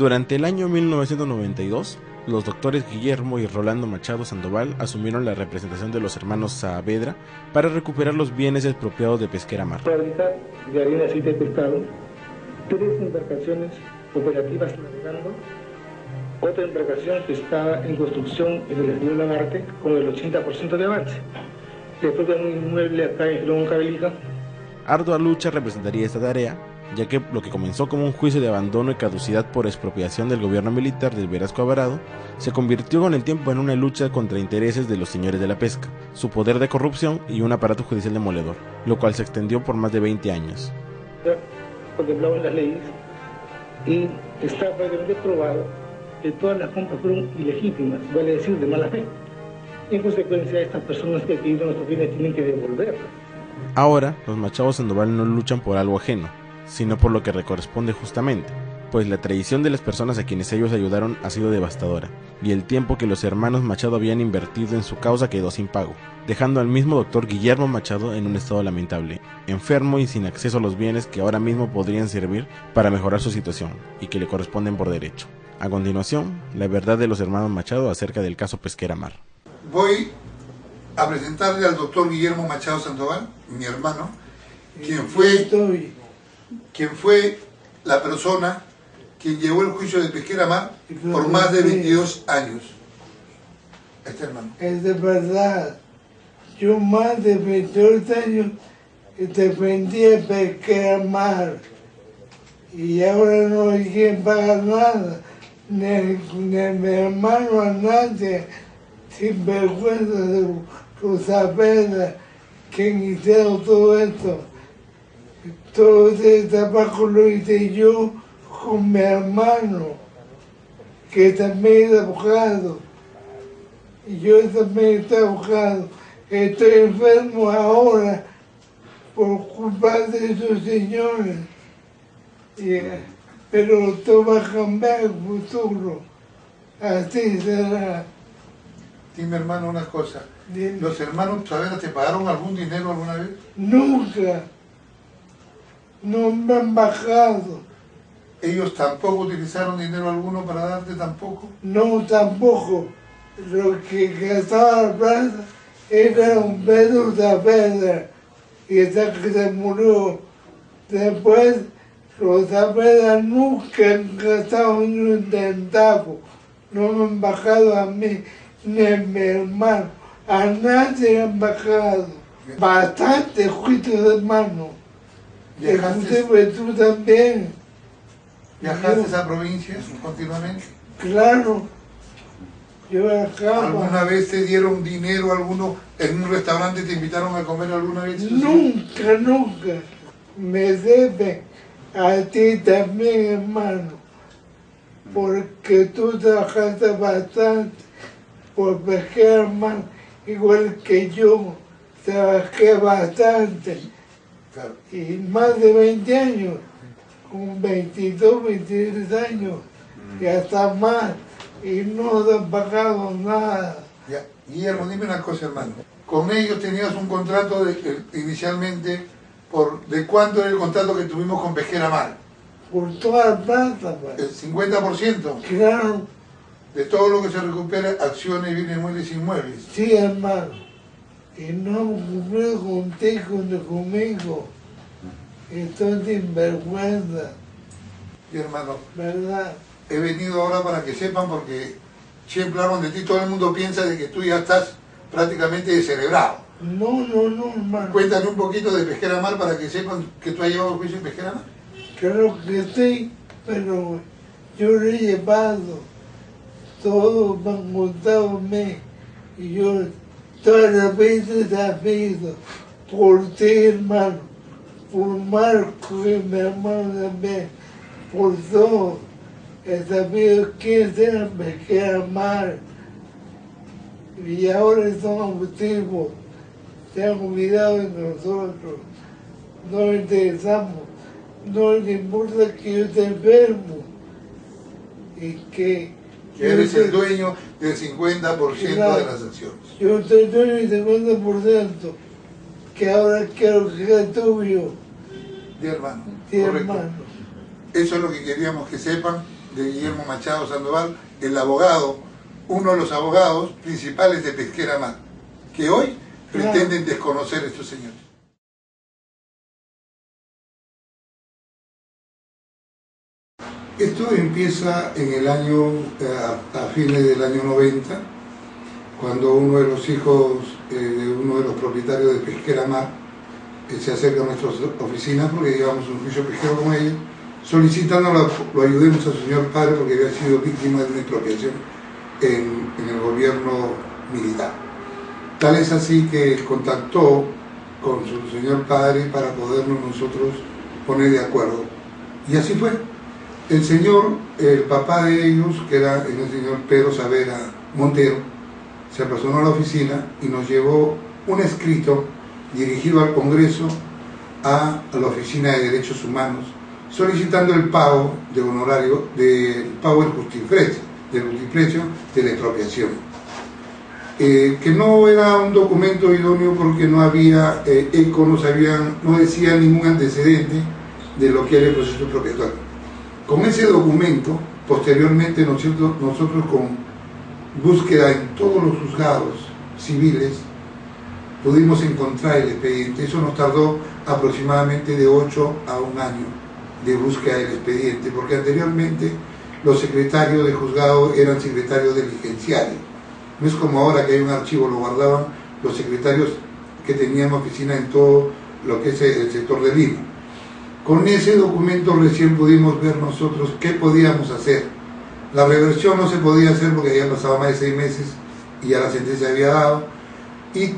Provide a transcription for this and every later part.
Durante el año 1992, los doctores Guillermo y Rolando Machado Sandoval asumieron la representación de los hermanos Saavedra para recuperar los bienes expropiados de Pesquera Mar. Fábrica de harina, aceite de pescado, 3 embarcaciones operativas navegando, otra embarcación que está en construcción en el río Lamarte con el 80% de avance. Después de un inmueble acá en Girón Cabelija. Ardua lucha representaría esta tarea, ya que lo que comenzó como un juicio de abandono y caducidad por expropiación del gobierno militar del Velasco Alvarado, se convirtió con el tiempo en una lucha contra intereses de los señores de la pesca, su poder de corrupción y un aparato judicial demoledor, lo cual se extendió por más de 20 años. Contemplaban las leyes y está prácticamente probado que todas las compras fueron ilegítimas, vale decir, de mala fe. En consecuencia, estas personas que adquirieron nuestros bienes tienen que devolverlos. Ahora, los Machado Sandoval no luchan por algo ajeno, sino por lo que le corresponde justamente, pues la traición de las personas a quienes ellos ayudaron ha sido devastadora, y el tiempo que los hermanos Machado habían invertido en su causa quedó sin pago, dejando al mismo doctor Guillermo Machado en un estado lamentable, enfermo y sin acceso a los bienes que ahora mismo podrían servir para mejorar su situación, y que le corresponden por derecho. A continuación, la verdad de los hermanos Machado acerca del caso Pesquera Mar. Voy a presentarle al doctor Guillermo Machado Sandoval, mi hermano, quien fue la persona quien llevó el juicio de Pesquera Mar por más de 22 años. Este hermano. Es de verdad. Yo más de 22 años defendí a Pesquera Mar y ahora no hay quien paga nada, ni mi hermano a nadie, sin vergüenza de los Saavedra, quien hicieron todo esto. Todo este trabajo lo hice yo con mi hermano, que también es abogado. Y yo también estoy abogado. Estoy enfermo ahora por culpa de esos señores. Pero todo va a cambiar el futuro. Así será. Dime, hermano, una cosa. Dime. ¿Los hermanos Saavedra te pagaron algún dinero alguna vez? Nunca. No me han bajado. ¿Ellos tampoco utilizaron dinero alguno para darte tampoco? No, tampoco. Lo que gastaba la plata era un Pedro Saavedra y hasta que se murió. Después, los Saavedra nunca han gastado ni un centavo. No me han bajado a mí ni a mi hermano. A nadie han bajado. Bastante juicio de hermano. Inclusive tú también. ¿Viajaste a provincias continuamente? Claro. Yo viajaba. ¿Alguna vez te dieron dinero alguno en un restaurante, te invitaron a comer alguna vez? Nunca, nunca. Me deben a ti también, hermano. Porque tú trabajaste bastante por Pesquera Mar, igual que yo. Trabajé bastante. Claro. Y más de 20 años, con 22, 23 años, y hasta más, y no te han pagado nada. Ya. Guillermo, dime una cosa, hermano. Con ellos tenías un contrato inicialmente, ¿de cuánto era el contrato que tuvimos con Pesquera Mar? Por toda la plata, pues. El 50%. Claro. De todo lo que se recupera, acciones, bienes muebles e inmuebles. Sí, hermano. Y no cumplió contigo ni conmigo. Estoy sin vergüenza. Y hermano, ¿Verdad? he venido ahora para que sepan, porque siempre hablan de ti, todo el mundo piensa de que tú ya estás prácticamente descerebrado. No, hermano. Cuéntame un poquito de Pesquera Mar para que sepan que tú has llevado el juicio en Pesquera Mar. Creo que sí, pero yo lo he llevado. Todos me han contado a mí. Y yo todas las veces he sabido por ti, hermano, por Marco y mi hermano también, por todos. He sabido quién era Pesquera Mar. Y ahora son autismos. Se han olvidado de nosotros. No les interesamos. No les importa que yo esté enfermo. Y que eres el dueño del 50% claro, de las acciones. Yo soy dueño del 50%, que ahora quiero que sea tuyo. De hermano. Sí, correcto. hermano. Eso es lo que queríamos que sepan. de Guillermo Machado Sandoval, el abogado, uno de los abogados principales de Pesquera Mar, que hoy pretenden desconocer a estos señores. Esto empieza en el año, a fines del año 90, cuando uno de los hijos de uno de los propietarios de Pesquera Mar se acerca a nuestras oficinas porque llevamos un juicio pesquero con ellos, solicitando lo ayudemos a su señor padre porque había sido víctima de una expropiación en el gobierno militar. Tal es así que contactó con su señor padre para podernos nosotros poner de acuerdo. Y así fue. El señor, el papá de ellos, que era el señor Pedro Savera Montero, se apersonó a la oficina y nos llevó un escrito dirigido al Congreso, a la Oficina de Derechos Humanos, solicitando el pago de honorario, del pago del justiprecio de la expropiación. Que no era un documento idóneo porque no había eco, no decía ningún antecedente de lo que era el proceso expropiatorio. Con ese documento, posteriormente nosotros con búsqueda en todos los juzgados civiles, pudimos encontrar el expediente. Eso nos tardó aproximadamente de 8 a 1 año de búsqueda del expediente, porque anteriormente los secretarios de juzgado eran secretarios diligenciales. No es como ahora que hay un archivo, lo guardaban los secretarios que tenían oficina en todo lo que es el sector de Lima. Con ese documento recién pudimos ver nosotros qué podíamos hacer. La reversión no se podía hacer porque había pasado más de 6 meses y ya la sentencia había dado, y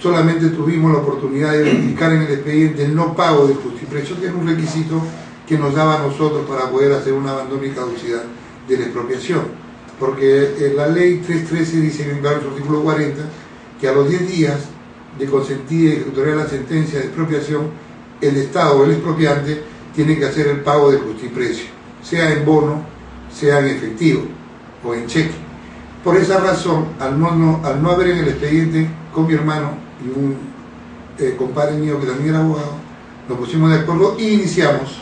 solamente tuvimos la oportunidad de verificar en el expediente el no pago del justiprecio, que era un requisito que nos daba a nosotros para poder hacer un abandono y caducidad de la expropiación. Porque la ley 313 dice bien claro en su artículo 40 que a los 10 días de consentida y ejecutoria la sentencia de expropiación, el Estado o el expropiante tiene que hacer el pago del justiprecio, sea en bono, sea en efectivo o en cheque. Por esa razón, al no haber en el expediente con mi hermano y un compadre mío que también era abogado, nos pusimos de acuerdo y iniciamos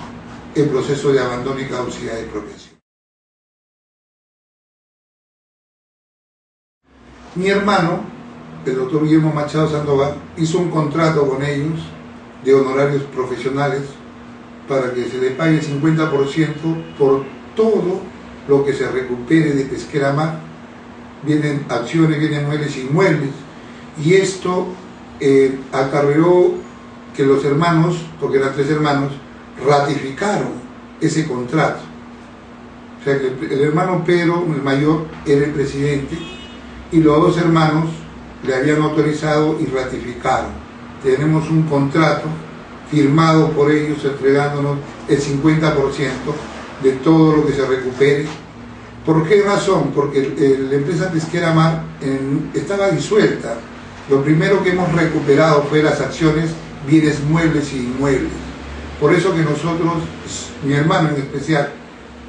el proceso de abandono y caducidad de expropiación. Mi hermano, el doctor Guillermo Machado Sandoval, hizo un contrato con ellos de honorarios profesionales para que se le pague el 50% por todo lo que se recupere de Pesquera Mar. Vienen acciones, vienen muebles e inmuebles, y esto acarreó que los hermanos, porque eran 3 hermanos, ratificaron ese contrato. O sea que el hermano Pedro, el mayor, era el presidente, y los 2 hermanos le habían autorizado y ratificaron. Tenemos un contrato firmado por ellos entregándonos el 50% de todo lo que se recupere. ¿Por qué razón? Porque la empresa Pesquera Mar estaba disuelta. Lo primero que hemos recuperado fue las acciones, bienes muebles y inmuebles. Por eso que nosotros, mi hermano en especial,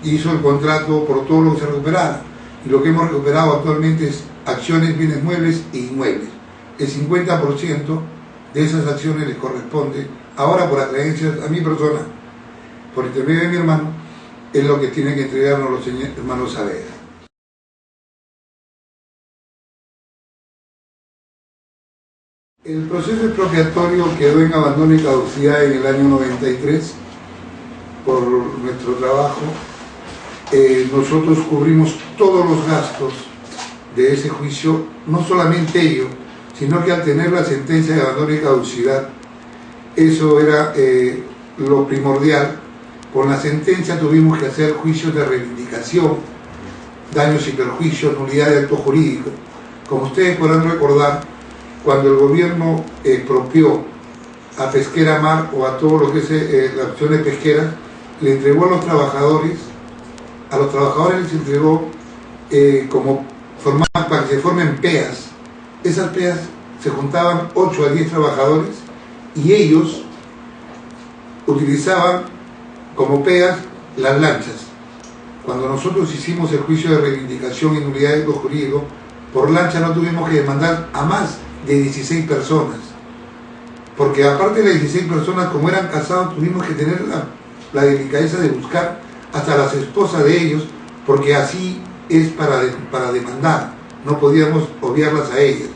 hizo el contrato por todo lo que se recuperara. Y lo que hemos recuperado actualmente es acciones, bienes muebles e inmuebles. El 50% de esas acciones les corresponde, ahora por atraencias a mi persona, por intermedio de mi hermano, es lo que tienen que entregarnos los hermanos Savera. El proceso expropiatorio quedó en abandono y caducidad en el año 93 por nuestro trabajo. Nosotros cubrimos todos los gastos de ese juicio, no solamente ello, sino que al tener la sentencia de abandono y caducidad, eso era lo primordial. Con la sentencia tuvimos que hacer juicios de reivindicación, daños y perjuicios, nulidad de acto jurídico. Como ustedes podrán recordar, cuando el gobierno expropió a Pesquera Mar o a todo lo que es las acciones pesqueras, le entregó a los trabajadores les entregó para que se formen peas. Esas peas se juntaban 8 a 10 trabajadores y ellos utilizaban como peas las lanchas. Cuando nosotros hicimos el juicio de reivindicación y nulidad de acto jurídico, por lancha no tuvimos que demandar a más de 16 personas. Porque aparte de las 16 personas, como eran casados, tuvimos que tener la delicadeza de buscar hasta las esposas de ellos porque así es para demandar, no podíamos obviarlas a ellas.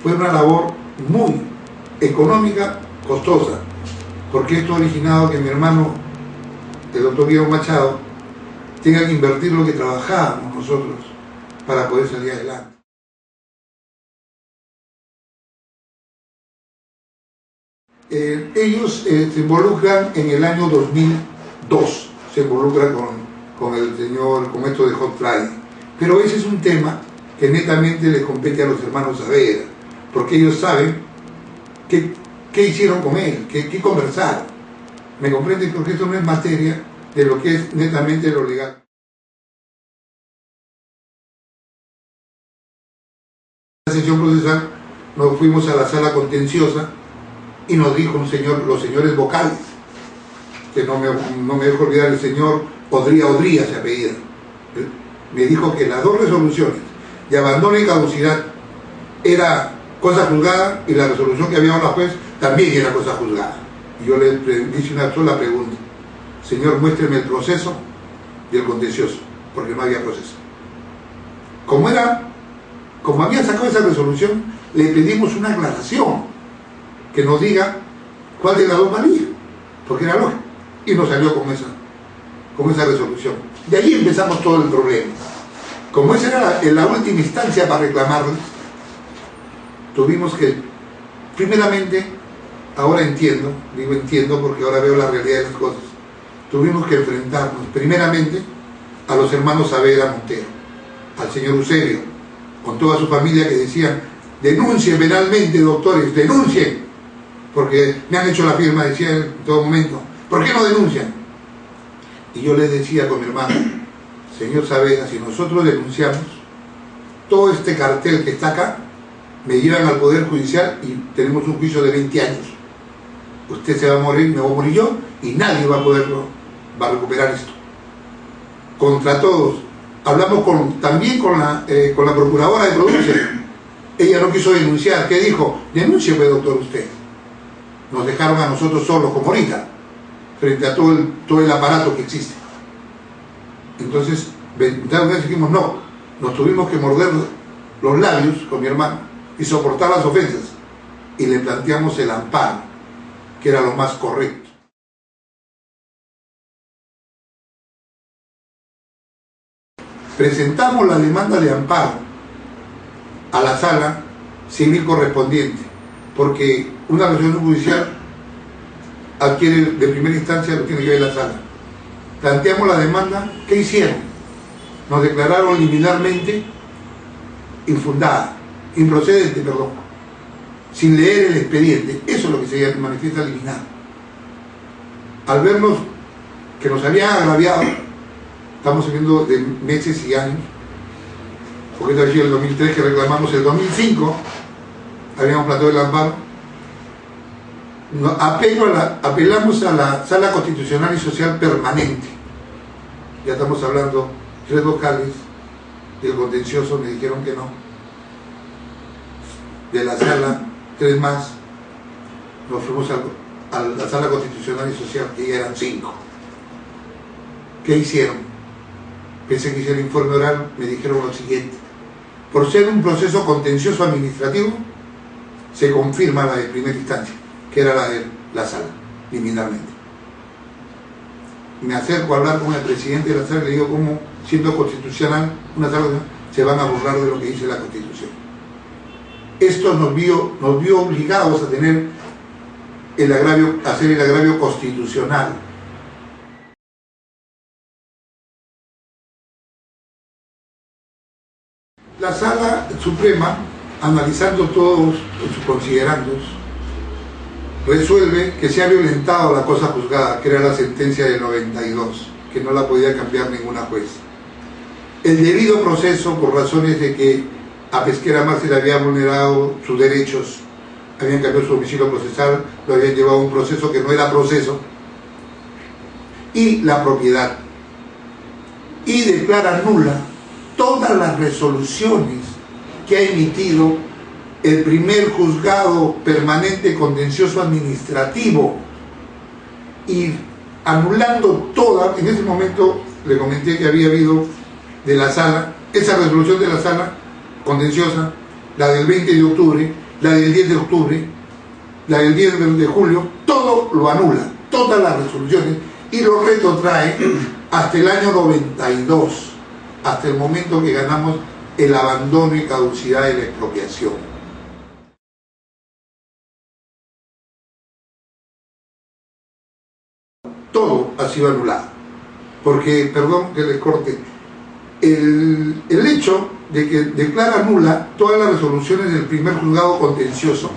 Fue una labor muy económica, costosa, porque esto ha originado que mi hermano, el doctor Guillermo Machado, tenga que invertir lo que trabajábamos nosotros para poder salir adelante. Ellos se involucran en el año 2002, se involucran con esto de Hot Friday, pero ese es un tema que netamente les compete a los hermanos Saavedra, porque ellos saben qué hicieron con él, qué conversaron. ¿Me comprenden? Porque esto no es materia de lo que es netamente lo legal. En la sesión procesal nos fuimos a la sala contenciosa y nos dijo los señores vocales, que no me dejo olvidar, el señor Odría se apellida, me dijo que las dos resoluciones de abandono y caducidad era cosa juzgada y la resolución que había dado la juez también era cosa juzgada. Y yo le hice una sola pregunta: señor, muéstreme el proceso y el contencioso, porque no había proceso. Como había sacado esa resolución, le pedimos una aclaración que nos diga cuál de las dos valía, porque era lógico, y nos salió con esa resolución. De ahí empezamos todo el problema. Como esa era la última instancia para reclamarles, tuvimos que, primeramente, ahora entiendo porque ahora veo la realidad de las cosas, tuvimos que enfrentarnos primeramente a los hermanos Saavedra Montero, al señor Eusebio, con toda su familia, que decían: denuncien penalmente, doctores, denuncien, porque me han hecho la firma, decía él en todo momento, ¿por qué no denuncian? Y yo les decía con mi hermano: señor Saavedra, si nosotros denunciamos, todo este cartel que está acá, me llevan al Poder Judicial y tenemos un juicio de 20 años. Usted se va a morir, me voy a morir yo, y nadie va a recuperar esto. Contra todos. Hablamos también con la procuradora de provincia. Ella no quiso denunciar. ¿Qué dijo? Denuncie, pues, doctor, usted. Nos dejaron a nosotros solos, como ahorita, frente a todo el aparato que existe. Entonces dijimos no, nos tuvimos que morder los labios con mi hermano y soportar las ofensas, y le planteamos el amparo, que era lo más correcto. Presentamos la demanda de amparo a la sala civil correspondiente, porque una resolución judicial adquiere de primera instancia, lo tiene que ver la sala. Planteamos la demanda. ¿Qué hicieron? Nos declararon liminarmente infundada, improcedente, perdón, sin leer el expediente. Eso es lo que se manifiesta liminar. Al vernos que nos habían agraviado, estamos hablando de meses y años, porque esto ha sido el 2003 que reclamamos, el 2005 habíamos planteado el amparo. Apelamos a la Sala Constitucional y Social Permanente. Ya estamos hablando 3 vocales del contencioso, me dijeron que no. De la sala, 3 más. Nos fuimos a la Sala Constitucional y Social, que ya eran 5. ¿Qué hicieron? Pensé que hicieron informe oral, me dijeron lo siguiente: por ser un proceso contencioso administrativo, se confirma la de primera instancia, que era la de la sala, liminarmente. Me acerco a hablar con el presidente de la sala y le digo: ¿cómo, siendo constitucional una sala, se van a burlar de lo que dice la Constitución? Esto nos vio obligados a tener hacer el agravio constitucional. La Sala Suprema, analizando todos sus considerandos, resuelve que se ha violentado la cosa juzgada, que era la sentencia del 92, que no la podía cambiar ninguna juez. El debido proceso, por razones de que a Pesquera Mar se le había vulnerado sus derechos, habían cambiado su domicilio procesal, lo habían llevado a un proceso que no era proceso, y la propiedad. Y declara nula todas las resoluciones que ha emitido el primer juzgado permanente contencioso administrativo, y anulando toda. En ese momento le comenté que había habido de la sala, esa resolución de la sala contenciosa, la del 20 de octubre, la del 10 de octubre, la del 10 de julio, todo lo anula, todas las resoluciones, y lo retrotrae hasta el año 92, hasta el momento que ganamos el abandono y caducidad de la expropiación. Todo ha sido anulado, porque, perdón que les corte, el hecho de que declara nula todas las resoluciones del primer juzgado contencioso.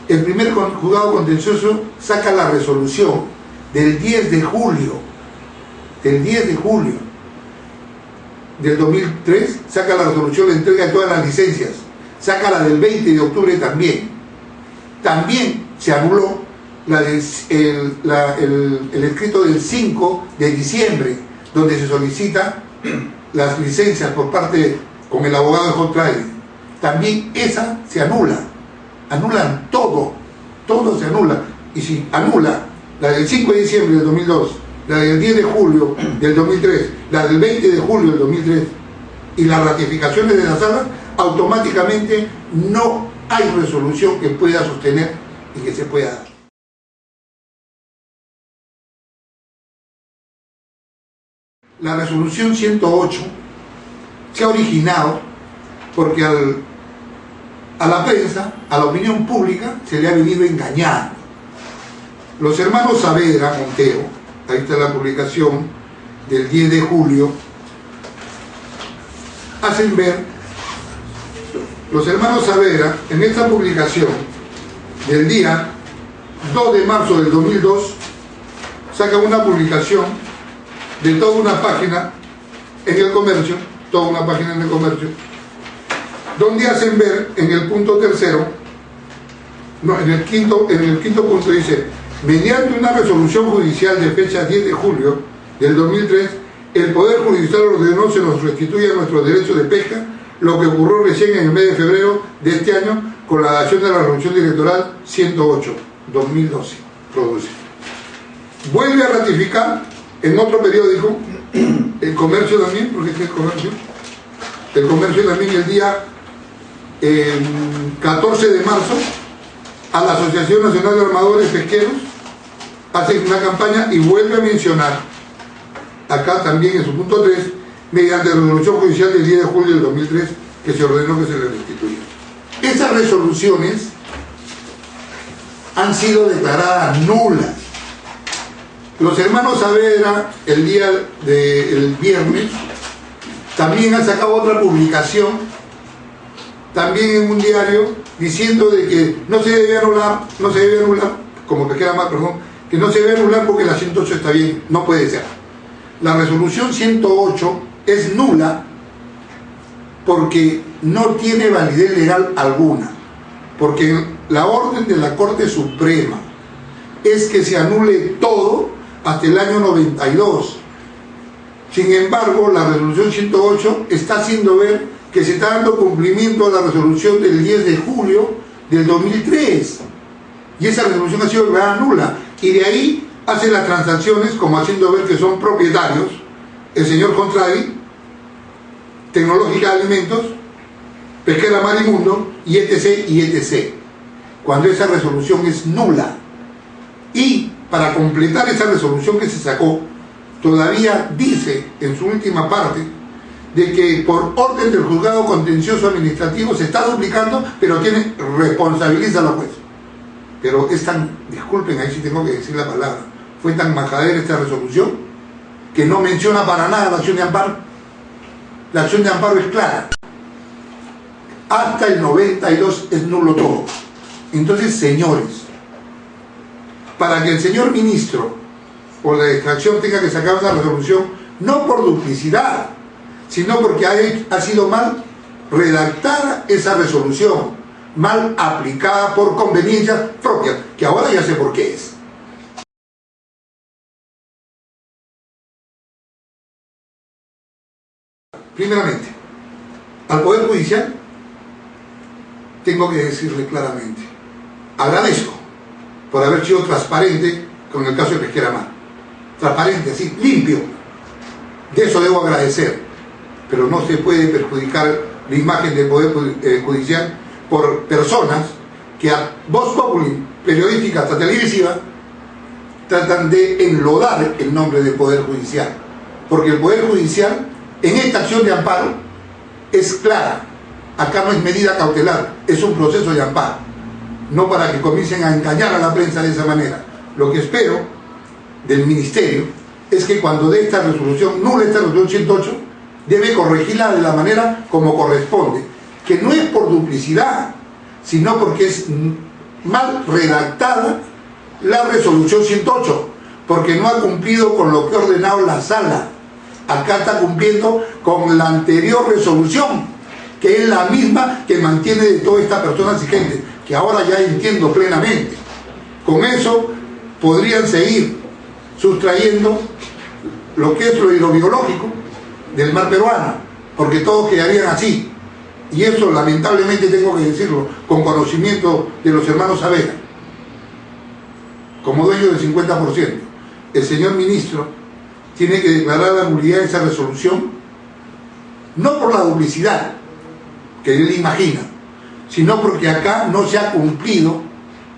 El primer juzgado contencioso saca la resolución del 10 de julio, del 2003, saca la resolución de entrega de todas las licencias, saca la del 20 de octubre también. También se anuló el escrito del 5 de diciembre, donde se solicita las licencias por parte con el abogado de Hot Trading. También esa se anula. Anulan todo se anula. Y si anula la del 5 de diciembre del 2002, la del 10 de julio del 2003, la del 20 de julio del 2003 y las ratificaciones de la sala, automáticamente no hay resolución que pueda sostener y que se pueda dar. La resolución 108 se ha originado porque a la prensa, a la opinión pública, se le ha venido engañando. Los hermanos Saavedra Montero, ahí está la publicación del 10 de julio, hacen ver, los hermanos Saavedra, en esta publicación del día 2 de marzo del 2002, sacan una publicación de toda una página en el comercio, donde hacen ver en el punto tercero, no, en el quinto punto dice: mediante una resolución judicial de fecha 10 de julio del 2003, el Poder Judicial ordenó se nos restituya nuestros derechos de pesca, lo que ocurrió recién en el mes de febrero de este año con la dación de la resolución directoral 108, 2012, produce. Vuelve a ratificar en otro periódico, el Comercio también, porque este es el Comercio también, el día 14 de marzo, a la Asociación Nacional de Armadores Pesqueros, hace una campaña y vuelve a mencionar, acá también en su punto 3, mediante resolución judicial del 10 de julio del 2003, que se ordenó que se le restituya. Esas resoluciones han sido declaradas nulas. Los hermanos Saavedra, el día del viernes, también han sacado otra publicación, también en un diario, diciendo de que no se debe anular, como Pesquera Mar, perdón, que no se debe anular porque la 108 está bien, no puede ser. La resolución 108 es nula porque no tiene validez legal alguna, porque la orden de la Corte Suprema es que se anule todo hasta el año 92. Sin embargo, la resolución 108 está haciendo ver que se está dando cumplimiento a la resolución del 10 de julio del 2003, y esa resolución ha sido declarada nula, y de ahí hace las transacciones como haciendo ver que son propietarios el señor Contradi, Tecnológica de Alimentos, Pesquera Mar y Mundo, y etc, y etc, cuando esa resolución es nula. Y para completar esa resolución que se sacó, todavía dice en su última parte de que por orden del juzgado contencioso administrativo se está duplicando, pero responsabiliza a la jueza. Pero es tan, disculpen, ahí sí tengo que decir la palabra, fue tan majadera esta resolución que no menciona para nada la acción de amparo. La acción de amparo es clara. Hasta el 92 es nulo todo. Entonces, señores, para que el señor ministro o la extracción tenga que sacar una resolución, no por duplicidad, sino porque ha sido mal redactada esa resolución, mal aplicada por conveniencia propia, que ahora ya sé por qué es. Primeramente, al Poder Judicial tengo que decirle claramente, agradezco por haber sido transparente con el caso de Pesquera Mar. Transparente, así, limpio. De eso debo agradecer. pero no se puede perjudicar la imagen del Poder Judicial por personas que a voz populi, periodística hasta televisiva, tratan de enlodar el nombre del Poder Judicial. Porque el Poder Judicial, en esta acción de amparo, es clara. Acá no es medida cautelar, es un proceso de amparo. No para que comiencen a engañar a la prensa de esa manera. Lo que espero del Ministerio es que cuando dé esta resolución, nula esta resolución 108, debe corregirla de la manera como corresponde. Que no es por duplicidad, sino porque es mal redactada la resolución 108, porque no ha cumplido con lo que ha ordenado la sala. Acá está cumpliendo con la anterior resolución, que es la misma que mantiene de toda esta persona exigente, que ahora ya entiendo plenamente. Con eso podrían seguir sustrayendo lo que es lo hidrobiológico del mar peruano, porque todos quedarían así. Y eso lamentablemente tengo que decirlo, con conocimiento de los hermanos Saavedra, como dueño del 50%. El señor ministro tiene que declarar la nulidad de esa resolución, no por la duplicidad que él imagina, sino porque acá no se ha cumplido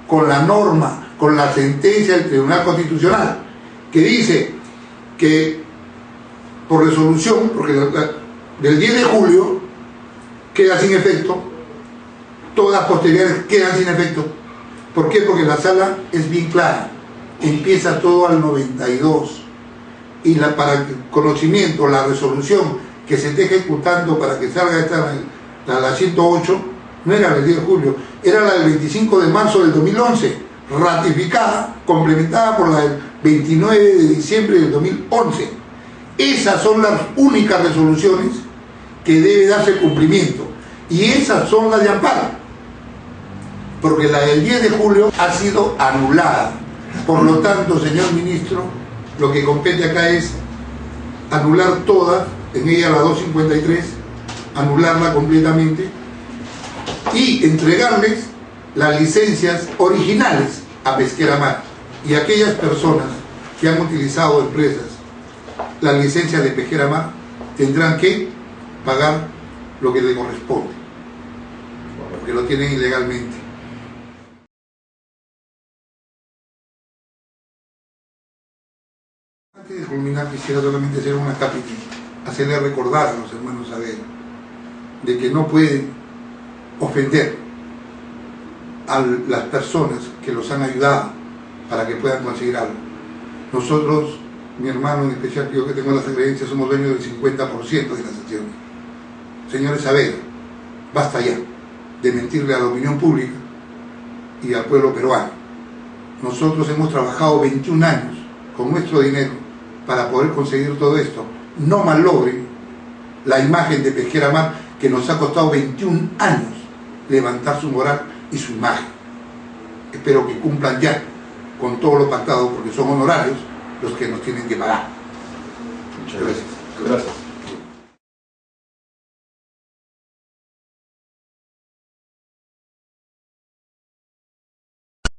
con la norma, con la sentencia del Tribunal Constitucional, que dice que por resolución, porque del 10 de julio queda sin efecto, todas las posteriores quedan sin efecto. ¿Por qué? Porque la sala es bien clara, empieza todo al 92, y para el conocimiento, la resolución que se esté ejecutando para que salga esta, la 108, no era la del 10 de julio, era la del 25 de marzo del 2011, ratificada, complementada por la del 29 de diciembre del 2011. Esas son las únicas resoluciones que debe darse cumplimiento, y esas son las de amparo, porque la del 10 de julio ha sido anulada. Por lo tanto, señor ministro, lo que compete acá es anular todas, en ella la 253, anularla completamente y entregarles las licencias originales a Pesquera Mar, y aquellas personas que han utilizado empresas las licencias de Pesquera Mar tendrán que pagar lo que le corresponde, porque lo tienen ilegalmente. Antes de culminar, quisiera solamente hacer una cápita, hacerle recordar a los hermanos Saavedra de que no pueden ofender a las personas que los han ayudado para que puedan conseguir algo. Nosotros, mi hermano en especial, yo que tengo las creencias, somos dueños del 50% de las acciones. Señores Saavedra, basta ya de mentirle a la opinión pública y al pueblo peruano. Nosotros hemos trabajado 21 años con nuestro dinero para poder conseguir todo esto. No malogren la imagen de Pesquera Mar, que nos ha costado 21 años levantar su moral y su imagen. Espero que cumplan ya con todo lo pactado, porque son honorarios los que nos tienen que pagar. Muchas gracias.